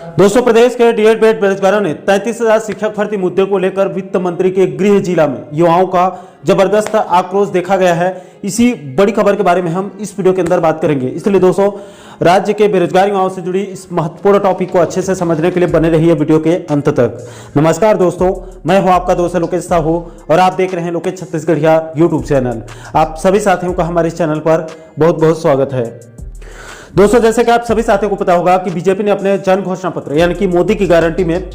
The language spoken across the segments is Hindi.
दोस्तों, प्रदेश के डीएड बेड बेरोजगारों ने 33,000 शिक्षक भर्ती मुद्दे को लेकर वित्त मंत्री के गृह जिला में युवाओं का जबरदस्त आक्रोश देखा गया है। इसी बड़ी खबर के बारे में हम इस वीडियो के अंदर बात करेंगे। इसलिए दोस्तों, राज्य के बेरोजगार युवाओं से जुड़ी इस महत्वपूर्ण टॉपिक को अच्छे से समझने के लिए बने रहिए वीडियो के अंत तक। नमस्कार दोस्तों, मैं हूं आपका दोस्त लोकेश साहू और आप देख रहे हैं लोकेश छत्तीसगढ़िया यूट्यूब चैनल। आप सभी साथियों का हमारे इस चैनल पर बहुत बहुत स्वागत है। दोस्तों, जैसे कि आप सभी साथियों को पता होगा कि बीजेपी ने अपने जन घोषणा पत्र यानी कि मोदी की गारंटी में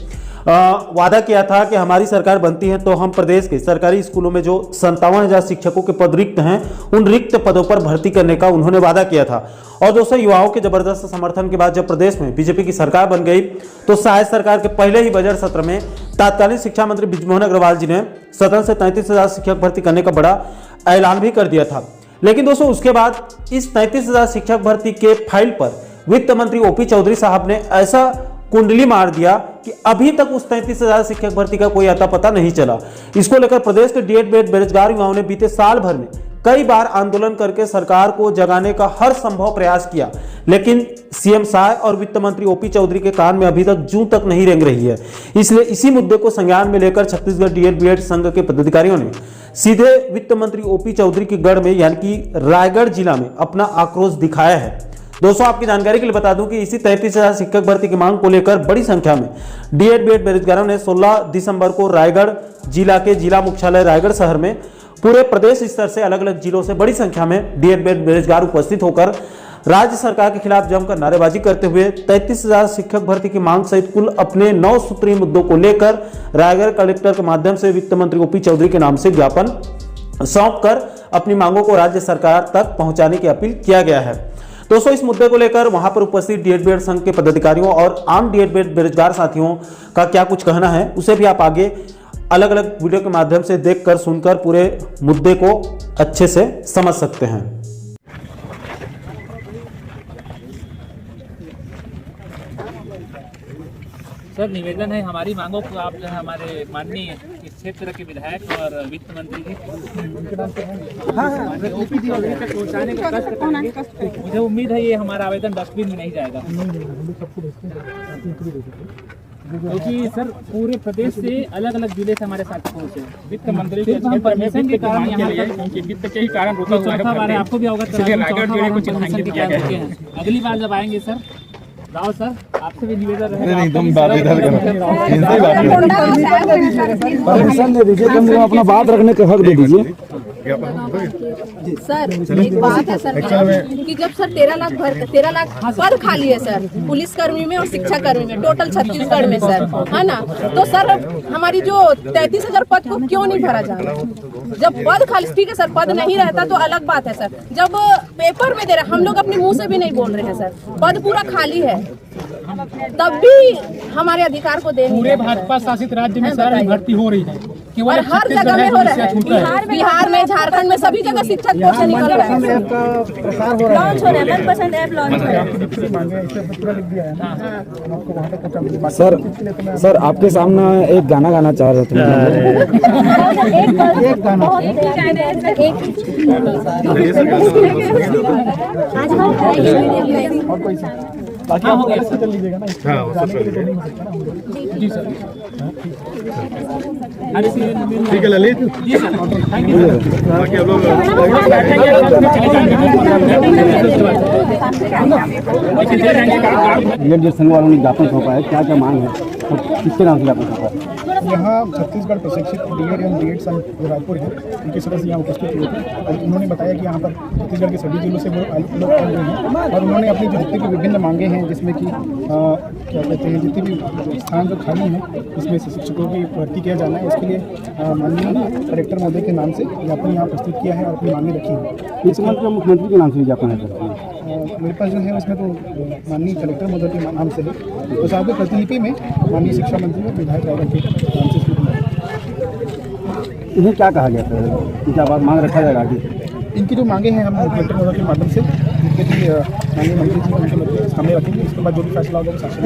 वादा किया था कि हमारी सरकार बनती है तो हम प्रदेश के सरकारी स्कूलों में जो 57,000 शिक्षकों के पद रिक्त हैं उन रिक्त पदों पर भर्ती करने का उन्होंने वादा किया था। और दोस्तों, युवाओं के जबरदस्त समर्थन के बाद जब प्रदेश में बीजेपी की सरकार बन गई तो सहायता सरकार के पहले ही बजट सत्र में तत्कालीन शिक्षा मंत्री बृजमोहन अग्रवाल जी ने सदन से 33,000 शिक्षक भर्ती करने का बड़ा ऐलान भी कर दिया था। लेकिन दोस्तों, उसके बाद इस 33,000 शिक्षक भर्ती के फाइल पर वित्त मंत्री ओपी चौधरी साहब ने ऐसा कुंडली मार दिया कि अभी तक उस 33,000 शिक्षक भर्ती का कोई अता पता नहीं चला। इसको लेकर प्रदेश के डीएड बेड बेरोजगार युवाओं ने बीते साल भर में कई बार आंदोलन करके सरकार को जगाने का हर संभव प्रयास किया, लेकिन सीएम साहब और वित्त मंत्री ओपी चौधरी के कान में अभी तक जूं तक नहीं रेंग रही है। इसलिए इसी मुद्दे को संज्ञान में लेकर छत्तीसगढ़ डीएड बीएड संघ के पदाधिकारियों ने सीधे वित्त मंत्री ओपी चौधरी के गढ़ में यानी कि रायगढ़ जिला में अपना आक्रोश दिखाया है। दोस्तों, आपकी जानकारी के लिए बता दूं कि इसी 33,000 शिक्षक भर्ती की मांग को लेकर बड़ी संख्या में डीएड बीएड बेरोजगारों ने 16 दिसंबर को रायगढ़ जिला के जिला मुख्यालय रायगढ़ शहर में पूरे प्रदेश स्तर से अलग अलग जिलों से बड़ी संख्या में डीएड बीएड बेरोजगार उपस्थित होकर राज्य सरकार के खिलाफ जमकर नारेबाजी करते हुए 33,000 शिक्षक भर्ती की मांग सहित कुल अपने 9 सूत्रीय मुद्दों को लेकर रायगढ़ कलेक्टर के माध्यम से वित्त मंत्री ओपी चौधरी के नाम से ज्ञापन सौंप कर अपनी मांगों को राज्य सरकार तक पहुंचाने की अपील किया गया है। दोस्तों, इस मुद्दे को लेकर वहां पर उपस्थित डीएड बीएड संघ के पदाधिकारियों और आम डीएड बीएड बेरोजगार साथियों का क्या कुछ कहना है, उसे भी आप आगे अलग अलग वीडियो के माध्यम से देखकर सुनकर पूरे मुद्दे को अच्छे से समझ सकते हैं। सर, निवेदन है, हमारी मांगों को आप जो है हमारे माननीय इस क्षेत्र के विधायक और वित्त मंत्री जी पहुँचाने का कष्ट करेंगे। मुझे उम्मीद है ये हमारा आवेदन डस्टबिन में नहीं जाएगा, क्योंकि सर पूरे प्रदेश से अलग अलग जिले से हमारे साथ पहुंचे वित्त मंत्री के परमिशन के कारण यहाँ पर, क्योंकि वित्त के ही कारण रुका हुआ है। आपको भी अवगत कराया, अगली बार जब आएंगे सर राव सर आपसे भी निवेदन रहेगा, एकदम बात इधर परमिशन दे दीजिए, कम से कम अपना बात रखने का हक दे दीजिए। सर, एक बात है सर कि जब सर 13 लाख पद खाली है सर, पुलिस कर्मी में और शिक्षा कर्मी में टोटल छत्तीसगढ़ में सर, है ना। तो सर हमारी जो 33,000 पद को क्यों नहीं भरा जा रहा? जब पद खाली, ठीक है सर, पद नहीं रहता तो अलग बात है सर। जब पेपर में दे रहे, हम लोग अपने मुंह से भी नहीं बोल रहे हैं सर, पद पूरा खाली है, तब भी हमारे अधिकार को देने। पूरे भाजपा शासित राज्य में सारी भर्ती हो रही है, और हर जगह में हो रहा है, बिहार में, झारखंड में, सभी जगह शिक्षक कोर्स निकल रहा है, लॉन्च हो रहा है, मनपसंद ऐप लॉन्च हो रहा है। सर आपके सामने एक गाना गाना चाह रहे थे। एक गाना और कोई बाकी आप ऐसे कर लीजिएगा ना। जी सर, ठीक है ललित, बाकी आप लोग डीएड संघ वालों ने ज्ञापन सौंपा है, क्या क्या मांग है, किसके नाम से ज्ञापन सौंपा है? यहाँ छत्तीसगढ़ प्रशिक्षित डीएड एवं बीएड संघ जो रायपुर है उनके सदस्य यहाँ उपस्थित हुए थे और उन्होंने बताया कि यहाँ पर छत्तीसगढ़ के सभी जिलों से वो लोग आए हुए हैं और उन्होंने अपनी जो जितनी भी विभिन्न मांगे हैं, जिसमें कि क्या कहते हैं, जितनी भी स्थान जो खाली हैं इसमें से शिक्षकों की भर्ती किया जाना है, इसके लिए माननीय कलेक्टर महोदय के नाम से ज्ञापन यहाँ प्रस्तुत किया है और अपनी मांगे रखी है। मुख्यमंत्री के नाम से ज्ञापन है? मेरे पास जो है उसमें तो माननीय कलेक्टर महोदय के नाम से है, तो साथ में प्रतिलिपि में माननीय शिक्षा मंत्री और विधायक रायगढ़ के नाम से। इन्हें क्या कहा गया था, क्या बात मांग रखा जाएगा आगे? इनकी जो मांगे हैं हम कलेक्टर महोदय के माध्यम से जितने भी माननीय मंत्री जी उनके मध्य सामने रखेंगे, इसके बाद जो भी फैसला होगा वो शासन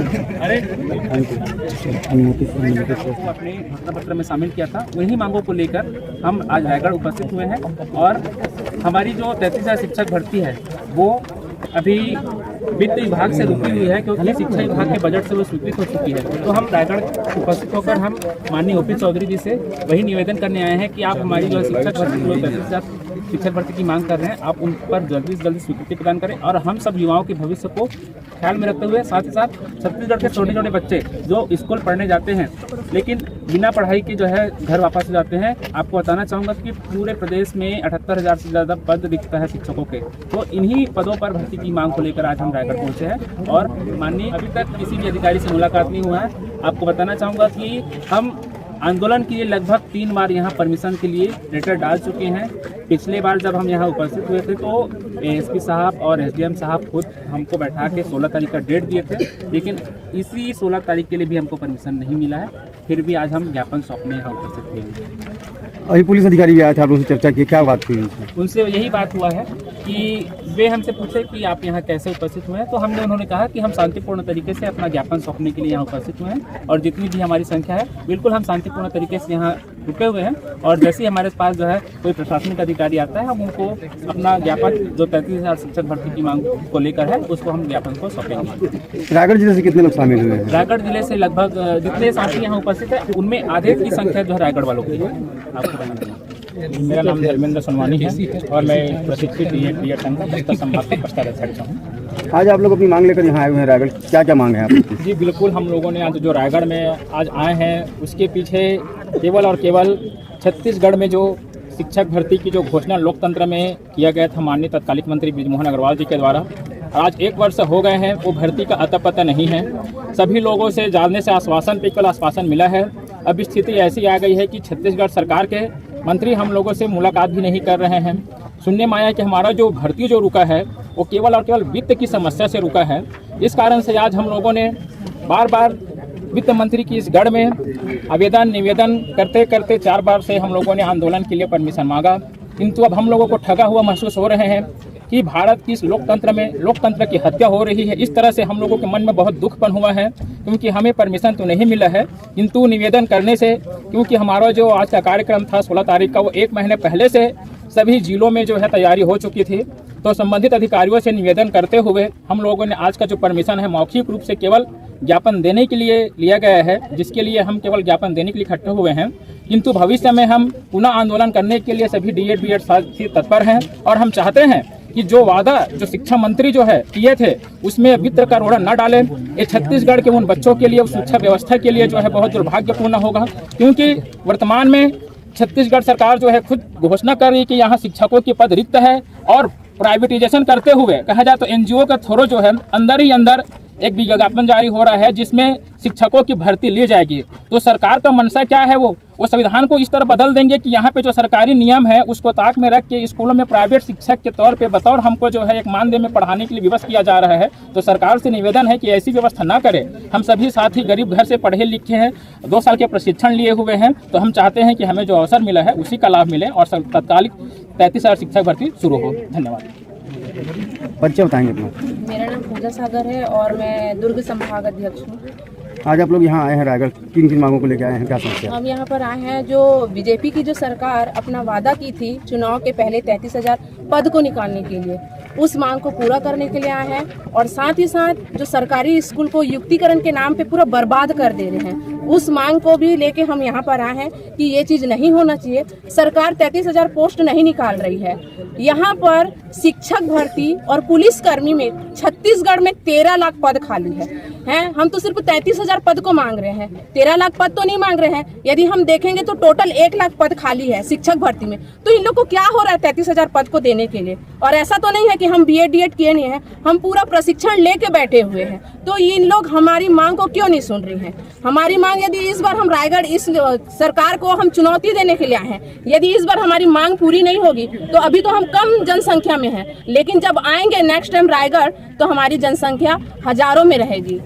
अपने घोषणा पत्र में शामिल किया था, वही मांगों को लेकर हम आज रायगढ़ उपस्थित हुए हैं और हमारी जो 33,000 शिक्षक भर्ती है वो अभी वित्त विभाग से रुकी हुई है, क्योंकि शिक्षा विभाग के बजट से वो स्वीकृत हो चुकी है। तो हम रायगढ़ उपस्थित होकर हम माननीय ओपी चौधरी जी से वही निवेदन करने आए हैं कि आप हमारी जो शिक्षक भर्ती शिक्षक भर्ती की मांग कर रहे हैं, आप उन पर जल्दी से जल्दी स्वीकृति प्रदान करें और हम सब युवाओं के भविष्य को ख्याल में रखते हुए साथ ही साथ छत्तीसगढ़ के छोटे छोटे बच्चे जो स्कूल पढ़ने जाते हैं लेकिन बिना पढ़ाई के जो है घर वापस हो जाते हैं। आपको बताना चाहूँगा कि पूरे प्रदेश में 78,000 से ज़्यादा पद रिक्त है शिक्षकों के। तो इन्हीं पदों पर भर्ती की मांग को लेकर आज हम रायगढ़ पहुँचे हैं और माननीय अभी तक किसी भी अधिकारी से मुलाकात नहीं हुआ है। आपको बताना चाहूँगा कि हम आंदोलन के लिए लगभग 3 बार यहाँ परमिशन के लिए लेटर डाल चुके हैं। पिछले बार जब हम यहाँ उपस्थित हुए थे तो एसपी साहब और एसडीएम साहब खुद हमको बैठा के 16 तारीख का डेट दिए थे, लेकिन इसी 16 तारीख के लिए भी हमको परमिशन नहीं मिला है। फिर भी आज हम ज्ञापन सौंपने यहाँ उपस्थित हुए। अभी पुलिस अधिकारी भी आया था, आप उनसे चर्चा की, क्या बात हुई? उनसे यही बात हुआ है कि वे हमसे पूछे कि आप यहाँ कैसे उपस्थित हुए हैं, तो उन्होंने कहा कि हम शांतिपूर्ण तरीके से अपना ज्ञापन सौंपने के लिए यहाँ उपस्थित हुए हैं और जितनी भी हमारी संख्या है बिल्कुल हम शांतिपूर्ण तरीके से यहाँ रुके हुए हैं और जैसे ही हमारे पास जो है कोई प्रशासनिक अधिकारी आता है हम उनको अपना ज्ञापन जो 33,000 शिक्षक भर्ती की मांग को लेकर है उसको हम ज्ञापन को सौंपेंगे। रायगढ़ जिले से कितने लोग शामिल हुए हैं? रायगढ़ जिले से लगभग जितने साथी यहाँ उपस्थित है उनमें आधे की संख्या जो है रायगढ़ वालों की है। आपको बताना मेरा नाम धर्मेंद्र सोनवानी है और मैं प्रशिक्षित DED संघ का बस्तर संभाग का प्रस्ताव अध्यक्ष हूँ। आज आप लोग अपनी मांग लेकर यहाँ आए हुए हैं रायगढ़, क्या क्या मांग है आपकी? जी बिल्कुल, हम लोगों ने आज जो रायगढ़ में आज आए हैं उसके पीछे केवल और केवल छत्तीसगढ़ में जो शिक्षक भर्ती की जो घोषणा लोकतंत्र में किया गया था माननीय तत्कालिक मंत्री बृजमोहन अग्रवाल जी के द्वारा, आज 1 वर्ष हो गए हैं, वो भर्ती का अता पता नहीं है। सभी लोगों से जानने से आश्वासन पे केवल आश्वासन मिला है। अब स्थिति ऐसी आ गई है कि छत्तीसगढ़ सरकार के मंत्री हम लोगों से मुलाकात भी नहीं कर रहे हैं। सुनने में आया कि हमारा जो भर्ती जो रुका है वो केवल और केवल वित्त की समस्या से रुका है। इस कारण से आज हम लोगों ने बार बार वित्त मंत्री की इस गढ़ में निवेदन करते करते 4 बार से हम लोगों ने आंदोलन के लिए परमिशन मांगा, किंतु अब हम लोगों को ठगा हुआ महसूस हो रहे हैं कि भारत की इस लोकतंत्र की हत्या हो रही है। इस तरह से हम लोगों के मन में बहुत दुखपन हुआ है, क्योंकि हमें परमिशन तो नहीं मिला है, किंतु निवेदन करने से, क्योंकि हमारा जो आज का कार्यक्रम था 16 तारीख का, वो 1 महीने पहले से सभी जिलों में जो है तैयारी हो चुकी थी। तो संबंधित अधिकारियों से निवेदन करते हुए हम लोगों ने आज का जो परमिशन है मौखिक रूप से केवल ज्ञापन देने के लिए लिया गया है, जिसके लिए हम केवल ज्ञापन देने के लिए इकट्ठे हुए हैं, किंतु भविष्य में हम पुनः आंदोलन करने के लिए सभी DED BED साथी तत्पर हैं और हम चाहते हैं कि जो वादा जो शिक्षा मंत्री जो है किए थे उसमें वित्त का रोड़ा न डालें। ये छत्तीसगढ़ के उन बच्चों के लिए, शिक्षा व्यवस्था के लिए जो है बहुत दुर्भाग्यपूर्ण होगा, क्योंकि वर्तमान में छत्तीसगढ़ सरकार जो है खुद घोषणा कर रही है कि यहाँ शिक्षकों के पद रिक्त है और प्राइवेटाइजेशन करते हुए कहा जाए तो NGO का थ्रू जो है अंदर ही अंदर एक विज्ञापन जारी हो रहा है जिसमें शिक्षकों की भर्ती ली जाएगी। तो सरकार का मंशा क्या है, वो संविधान को इस तरह बदल देंगे कि यहाँ पे जो सरकारी नियम है उसको ताक में रख के स्कूलों में प्राइवेट शिक्षक के तौर पे बतौर हमको जो है एक मानदेय में पढ़ाने के लिए विवश किया जा रहा है। तो सरकार से निवेदन है कि ऐसी व्यवस्था ना करे। हम सभी साथी गरीब घर से पढ़े लिखे हैं, 2 साल के प्रशिक्षण लिए हुए हैं, तो हम चाहते हैं कि हमें जो अवसर मिला है उसी का लाभ मिले और तत्कालिक 33,000 शिक्षक भर्ती शुरू हो। धन्यवाद। परिचय बताएंगे अपना? मेरा नाम पूजा सागर है और मैं दुर्ग संभाग अध्यक्ष हूँ। आज आप लोग यहाँ आए हैं रायगढ़, किन मांगों को लेकर आए हैं, क्या समस्या? हम यहाँ पर आए हैं, जो बीजेपी की जो सरकार अपना वादा की थी चुनाव के पहले 33,000 पद को निकालने के लिए, उस मांग को पूरा करने के लिए आए हैं। और साथ ही साथ जो सरकारी स्कूल को युक्तिकरण के नाम पे पूरा बर्बाद कर दे रहे हैं, उस मांग को भी लेके हम यहाँ पर आए हैं कि ये चीज नहीं होना चाहिए। सरकार 33,000 पोस्ट नहीं निकाल रही है। यहाँ पर शिक्षक भर्ती और पुलिस कर्मी में छत्तीसगढ़ में 13 लाख पद खाली है। हम तो सिर्फ 33,000 पद को मांग रहे हैं, 13 लाख पद तो नहीं मांग रहे हैं। यदि हम देखेंगे तो टोटल 1 लाख पद खाली है शिक्षक भर्ती में। तो इन लोग को क्या हो रहा है 33,000 पद को देने के लिए? और ऐसा तो नहीं है कि हम BEd DED किए नहीं है, हम पूरा प्रशिक्षण लेके बैठे हुए हैं। तो इन लोग हमारी मांग को क्यों नहीं सुन रही हैं? हमारी मांग, यदि इस बार हम रायगढ़ इस सरकार को हम चुनौती देने के लिए आए हैं, यदि इस बार हमारी मांग पूरी नहीं होगी तो अभी तो हम कम जनसंख्या में हैं, लेकिन जब आएंगे नेक्स्ट टाइम रायगढ़ तो हमारी जनसंख्या हजारों में रहेगी।